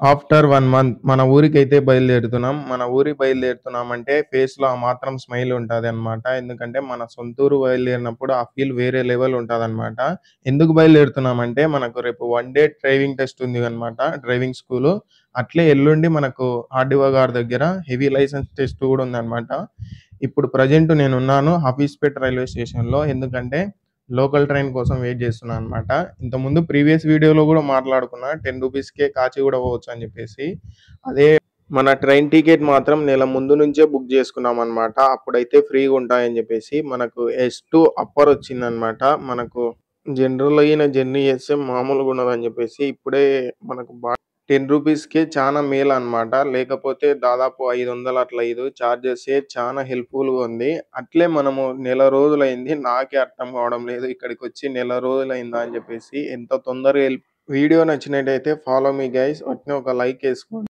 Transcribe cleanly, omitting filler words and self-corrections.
After 1 month మన ఊరికైతే బయలుదేరుతున్నాం. మన ఊరికి బయలుదేరుతున్నామంటే ఫేస్‌లో ఆ మాత్రం స్మైల్ ఉంటదనమాట. ఎందుకంటే మన సొంతూరు బయలుదేరినప్పుడు ఆ ఫీల్ వేరే లెవెల్ ఉంటదనమాట. ఎందుకు బయలుదేరుతున్నామంటే మనకు రేపు 1 డే డ్రైవింగ్ టెస్ట్ ఉంది అనమాట. Driving school. అట్లే ఎల్లుండి మనకు ఆర్‌డీఓ గారి దగ్గర హెవీ లైసెన్స్ టెస్ట్ కూడా ఉందనమాట. ఇప్పుడు ప్రెజెంట్ నేనున్నాను హఫీజ్‌పేట్ రైల్వే స్టేషన్‌లో. ఎందుకంటే లోకల్ ట్రైన్ కోసం వెయిట్ చేస్తున్నా అనమాట. ఇంతకుముందు ప్రీవియస్ వీడియోలో గూడా మాట్లాడుకున్నా. రూ. 10కే కాచిగూడ పోవచ్చు అని జెప్పేసి. అదే మన ట్రైన్ టికెట్ మాత్రం నెల ముందు నుంచే బుక్ జేసుకున్నామనమాట. అప్పుడైతే ఫ్రీగుంటాయని జెప్పేసి. మనకు ఎస్2 అప్పర్ వచ్చిందనమాట. మనకు జనరల్‌లో గిన జర్నీ చేస్తే మామూలుగుండదని జెప్పేసి ఇప్పుడే మనకు రూ. 10కే చానా మేలనమాట. లేకపోతే దాదాపు 500 అట్లా చార్జెసే చానా హెల్ప్‌ఫుల్‌గా ఉంది. అట్లే మనము నెల రోజులైంది. నాకే అర్థం కావడం లేదు. ఇక్కడికొచ్చి నెల రోజులైందా అని జెప్పేసి. ఎంత తొందరగా వీడియో నచ్చినట్టయితే ఫాలో మీ గైస్. అట్నే ఒక లైక్ ఏసుకోండి.